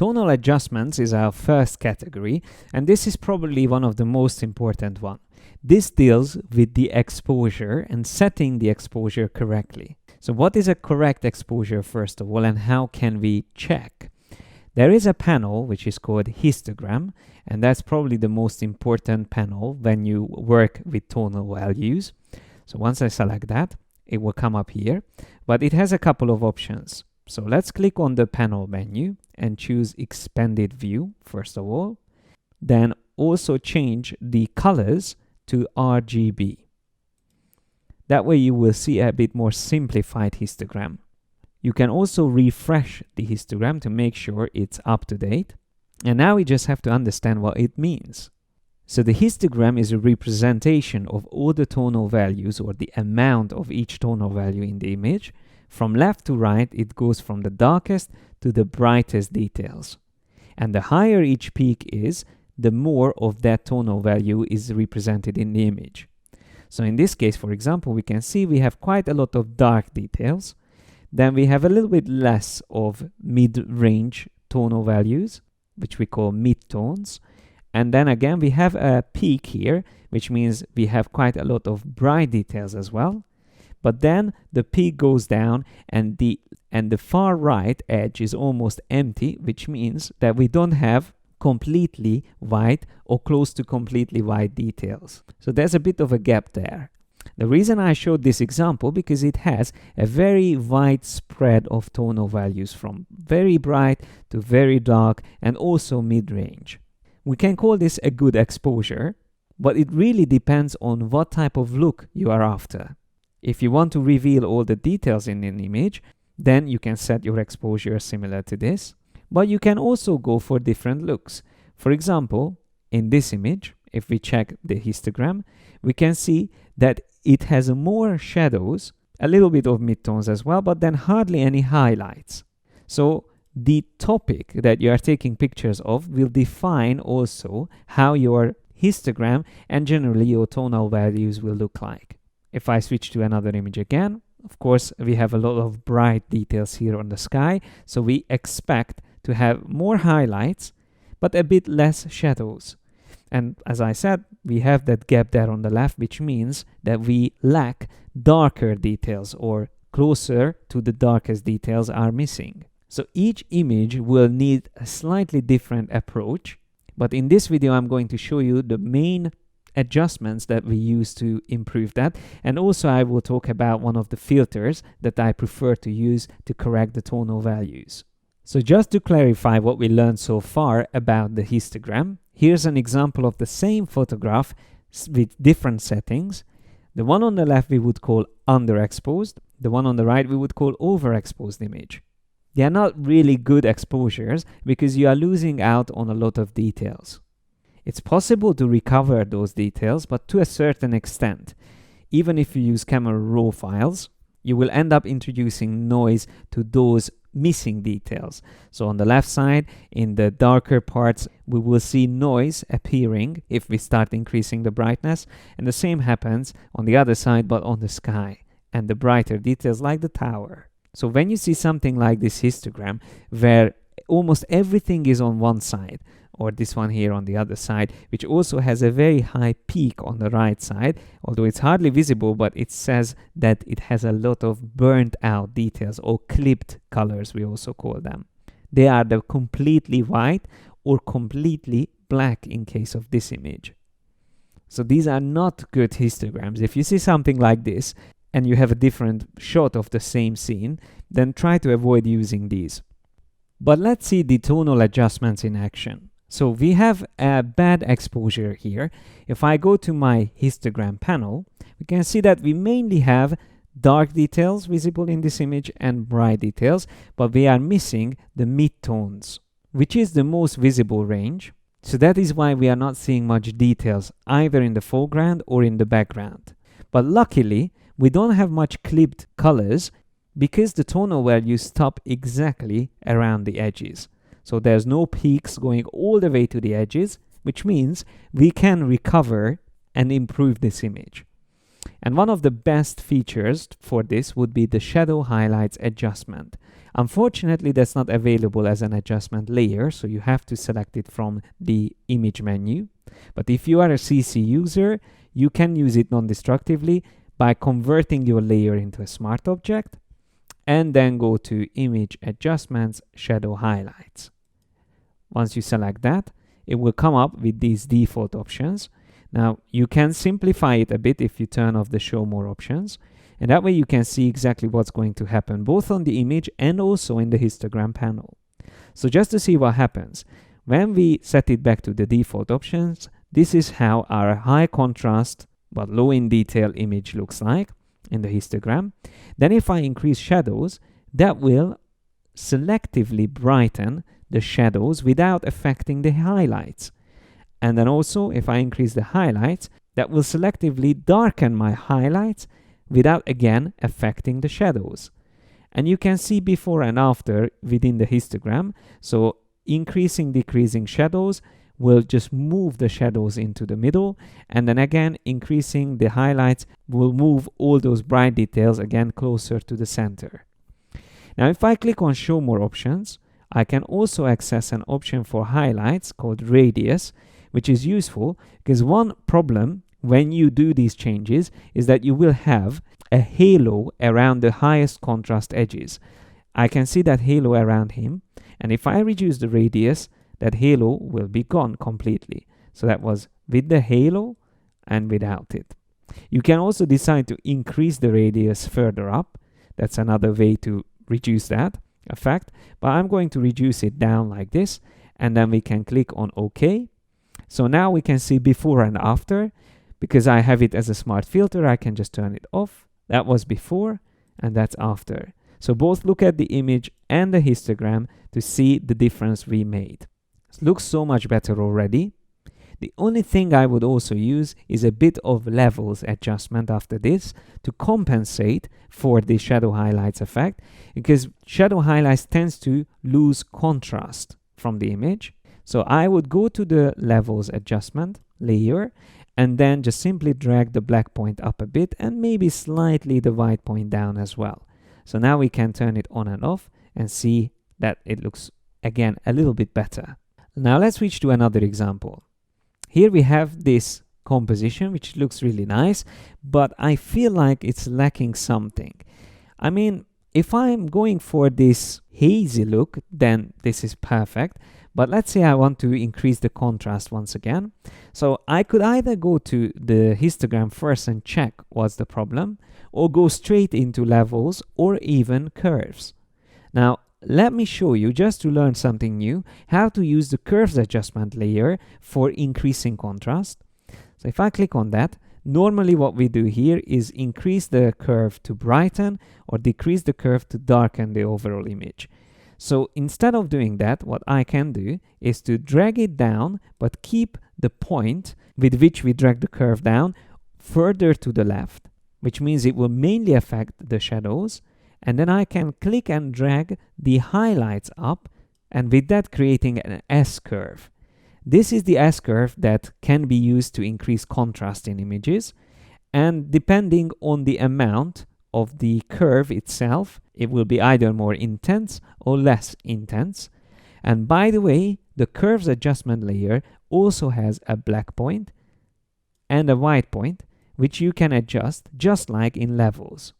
Tonal adjustments is our first category, and this is probably one of the most important one. This deals with the exposure and setting the exposure correctly. So what is a correct exposure first of all, and how can we check? There is a panel which is called histogram, and that's probably the most important panel when you work with tonal values. So once I select that, it will come up here, but it has a couple of options. So let's click on the panel menu and choose expanded view first of all. Then also change the colors to RGB. That way you will see a bit more simplified histogram. You can also refresh the histogram to make sure it's up to date. And now we just have to understand what it means. So the histogram is a representation of all the tonal values, or the amount of each tonal value in the image. From left to right, it goes from the darkest to the brightest details. And the higher each peak is, the more of that tonal value is represented in the image. So in this case, for example, we can see we have quite a lot of dark details. Then we have a little bit less of mid-range tonal values, which we call midtones. And then again, we have a peak here, which means we have quite a lot of bright details as well. But then the peak goes down, and the far right edge is almost empty, which means that we don't have completely white or close to completely white details. So there's a bit of a gap there. The reason I showed this example, because it has a very wide spread of tonal values from very bright to very dark and also mid-range. We can call this a good exposure, but it really depends on what type of look you are after. If you want to reveal all the details in an image, then you can set your exposure similar to this. But you can also go for different looks. For example, in this image, if we check the histogram, we can see that it has more shadows, a little bit of midtones as well, but then hardly any highlights. So the topic that you are taking pictures of will define also how your histogram and generally your tonal values will look like. If I switch to another image again, of course, we have a lot of bright details here on the sky, so we expect to have more highlights, but a bit less shadows. And as I said, we have that gap there on the left, which means that we lack darker details, or closer to the darkest details are missing. So each image will need a slightly different approach, but in this video I'm going to show you the main adjustments that we use to improve that, and also I will talk about one of the filters that I prefer to use to correct the tonal values. So just to clarify what we learned so far about the histogram, here's an example of the same photograph with different settings. The one on the left we would call underexposed, the one on the right we would call overexposed image. They are not really good exposures because you are losing out on a lot of details. It's possible to recover those details, but to a certain extent. Even if you use camera raw files, you will end up introducing noise to those missing details. So on the left side, in the darker parts, we will see noise appearing if we start increasing the brightness, and the same happens on the other side but on the sky and the brighter details like the tower. So when you see something like this histogram where almost everything is on one side, or this one here on the other side, which also has a very high peak on the right side, although it's hardly visible, but it says that it has a lot of burnt out details, or clipped colors we also call them. They are the completely white or completely black in case of this image. So these are not good histograms. If you see something like this and you have a different shot of the same scene, then try to avoid using these. But let's see the tonal adjustments in action. So we have a bad exposure here. If I go to my histogram panel, we can see that we mainly have dark details visible in this image and bright details, but we are missing the midtones, which is the most visible range. So that is why we are not seeing much details either in the foreground or in the background. But luckily, we don't have much clipped colors because the tonal values stop exactly around the edges. So there's no peaks going all the way to the edges, which means we can recover and improve this image. And one of the best features for this would be the shadow highlights adjustment. Unfortunately, that's not available as an adjustment layer, so you have to select it from the image menu. But if you are a CC user, you can use it non-destructively by converting your layer into a smart object and then go to Image Adjustments, Shadow Highlights. Once you select that, it will come up with these default options. Now, you can simplify it a bit if you turn off the Show More options, and that way you can see exactly what's going to happen, both on the image and also in the histogram panel. So just to see what happens, when we set it back to the default options, this is how our high contrast but low in detail image looks like in the histogram. Then if I increase shadows, that will selectively brighten the shadows without affecting the highlights. And then also, if I increase the highlights, that will selectively darken my highlights without again affecting the shadows. And you can see before and after within the histogram. So increasing, decreasing shadows will just move the shadows into the middle, and then again increasing the highlights will move all those bright details again closer to the center. Now if I click on Show More options, I can also access an option for highlights called Radius, which is useful because one problem when you do these changes is that you will have a halo around the highest contrast edges. I can see that halo around him, and if I reduce the radius, that halo will be gone completely. So that was with the halo and without it. You can also decide to increase the radius further up. That's another way to reduce that effect, but I'm going to reduce it down like this, and then we can click on OK. So now we can see before and after. Because I have it as a smart filter, I can just turn it off. That was before, and that's after. So both look at the image and the histogram to see the difference we made. It looks so much better already. The only thing I would also use is a bit of levels adjustment after this to compensate for the shadow highlights effect, because shadow highlights tends to lose contrast from the image. So I would go to the levels adjustment layer and then just simply drag the black point up a bit and maybe slightly the white point down as well. So now we can turn it on and off and see that it looks again a little bit better. Now let's switch to another example. Here we have this composition which looks really nice, but I feel like it's lacking something. I mean, if I'm going for this hazy look, then this is perfect. But let's say I want to increase the contrast once again. So I could either go to the histogram first and check what's the problem, or go straight into levels or even curves. Now, let me show you, just to learn something new, how to use the curves adjustment layer for increasing contrast. So if I click on that, normally what we do here is increase the curve to brighten or decrease the curve to darken the overall image. So instead of doing that, what I can do is to drag it down, but keep the point with which we drag the curve down further to the left, which means it will mainly affect the shadows. And then I can click and drag the highlights up, and with that creating an S-curve. This is the S-curve that can be used to increase contrast in images. And depending on the amount of the curve itself, it will be either more intense or less intense. And by the way, the curves adjustment layer also has a black point and a white point, which you can adjust just like in levels.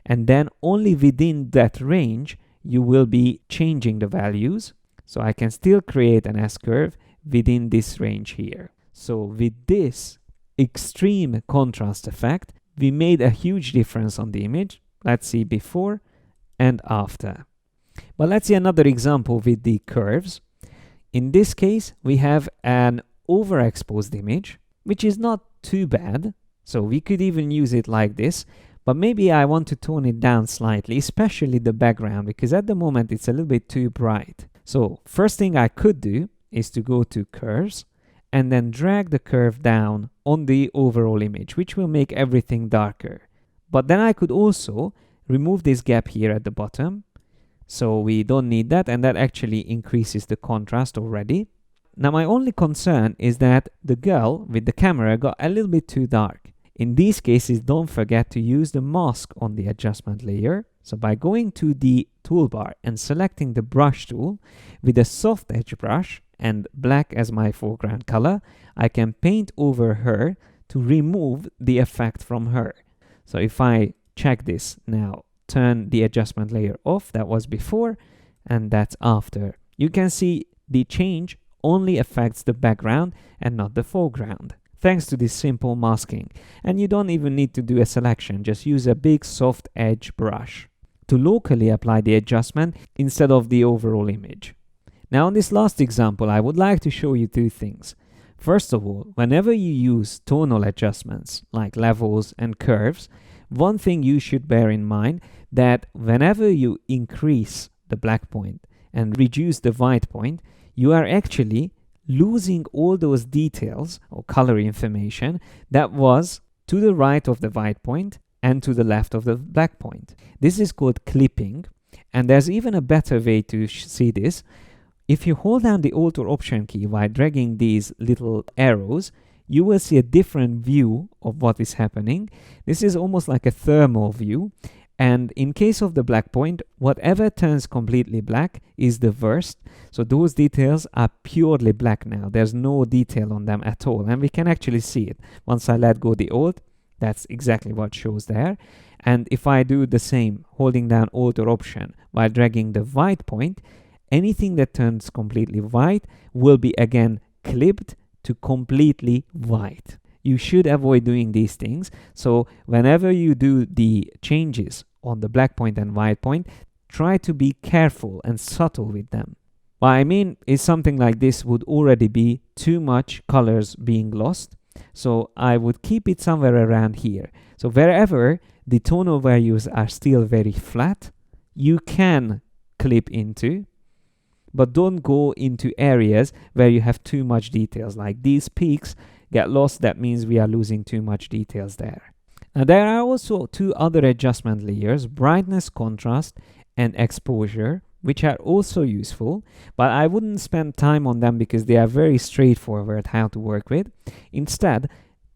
And then only within that range you will be changing the values. So I can still create an S-curve within this range here. So with this extreme contrast effect, we made a huge difference on the image. Let's see before and after. But let's see another example with the curves. In this case, we have an overexposed image, which is not too bad. So we could even use it like this. But maybe I want to tone it down slightly, especially the background, because at the moment it's a little bit too bright. So first thing I could do is to go to curves and then drag the curve down on the overall image, which will make everything darker. But then I could also remove this gap here at the bottom. So we don't need that, and that actually increases the contrast already. Now my only concern is that the girl with the camera got a little bit too dark. In these cases, don't forget to use the mask on the adjustment layer. So by going to the toolbar and selecting the brush tool with a soft edge brush and black as my foreground color, I can paint over her to remove the effect from her. So if I check this now, turn the adjustment layer off, that was before and that's after. You can see the change only affects the background and not the foreground, thanks to this simple masking. And you don't even need to do a selection, just use a big soft edge brush to locally apply the adjustment instead of the overall image. Now in this last example, I would like to show you two things. First of all, whenever you use tonal adjustments like levels and curves, one thing you should bear in mind that whenever you increase the black point and reduce the white point, you are actually losing all those details or color information that was to the right of the white point and to the left of the black point. This is called clipping, and there's even a better way to see this. If you hold down the Alt or Option key while dragging these little arrows, you will see a different view of what is happening. This is almost like a thermal view. And in case of the black point, whatever turns completely black is the worst. So those details are purely black now. There's no detail on them at all. And we can actually see it. Once I let go the Alt, that's exactly what shows there. And if I do the same, holding down Alt or Option while dragging the white point, anything that turns completely white will be again clipped to completely white. You should avoid doing these things. So whenever you do the changes on the black point and white point, try to be careful and subtle with them. What I mean is something like this would already be too much colors being lost. So I would keep it somewhere around here. So wherever the tonal values are still very flat, you can clip into, but don't go into areas where you have too much details. Like these peaks get lost, that means we are losing too much details there. Now there are also two other adjustment layers, brightness, contrast, and exposure, which are also useful, but I wouldn't spend time on them because they are very straightforward how to work with. Instead,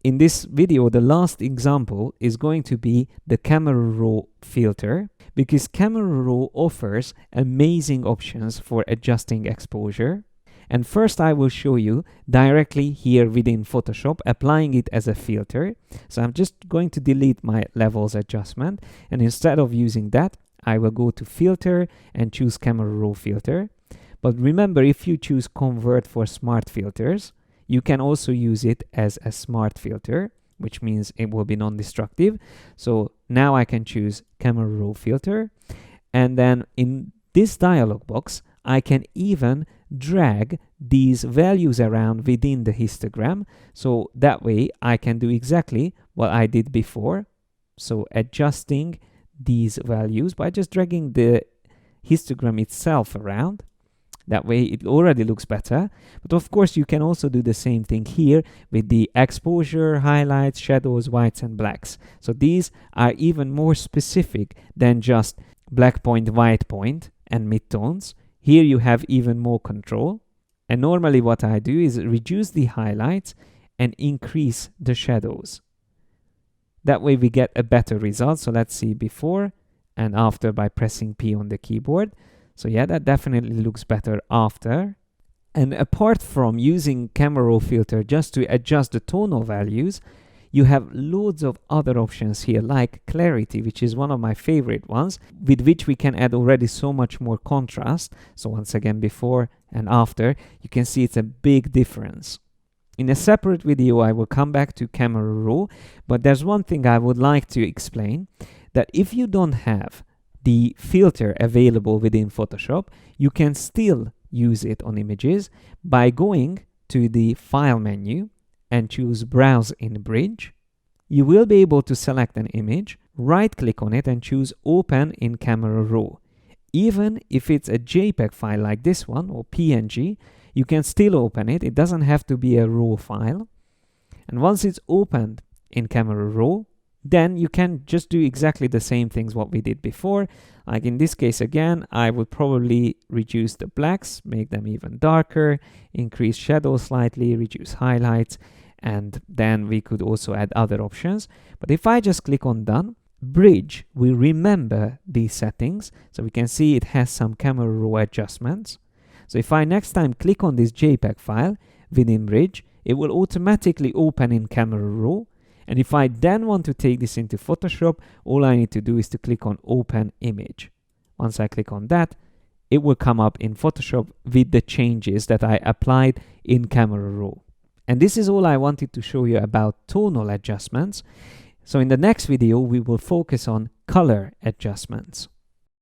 in this video, the last example is going to be the camera raw filter, because camera raw offers amazing options for adjusting exposure. And first I will show you directly here within Photoshop, applying it as a filter. So I'm just going to delete my levels adjustment, and instead of using that, I will go to filter and choose camera raw filter. But remember, if you choose convert for smart filters, you can also use it as a smart filter, which means it will be non-destructive. So now I can choose camera raw filter, and then in this dialog box I can even drag these values around within the histogram. So that way I can do exactly what I did before. So adjusting these values by just dragging the histogram itself around. That way it already looks better. But of course you can also do the same thing here with the exposure, highlights, shadows, whites and blacks. So these are even more specific than just black point, white point and midtones. Here you have even more control. And normally what I do is reduce the highlights and increase the shadows. That way we get a better result. So let's see before and after by pressing P on the keyboard. So yeah, that definitely looks better after. And apart from using camera raw filter just to adjust the tonal values, you have loads of other options here like clarity, which is one of my favorite ones, with which we can add already so much more contrast. So once again, before and after, you can see it's a big difference. In a separate video, I will come back to camera raw, but there's one thing I would like to explain, that if you don't have the filter available within Photoshop, you can still use it on images by going to the File menu and choose Browse in Bridge. You will be able to select an image, right-click on it and choose Open in Camera Raw. Even if it's a JPEG file like this one or PNG, you can still open it. It doesn't have to be a RAW file. And once it's opened in Camera Raw, then you can just do exactly the same things what we did before. Like in this case again, I would probably reduce the blacks, make them even darker, increase shadows slightly, reduce highlights, and then we could also add other options. But if I just click on done, Bridge will remember these settings. So we can see it has some camera raw adjustments. So if I next time click on this JPEG file within Bridge, it will automatically open in camera raw. And if I then want to take this into Photoshop, all I need to do is to click on Open Image. Once I click on that, it will come up in Photoshop with the changes that I applied in camera raw. And this is all I wanted to show you about tonal adjustments. So in the next video, we will focus on color adjustments.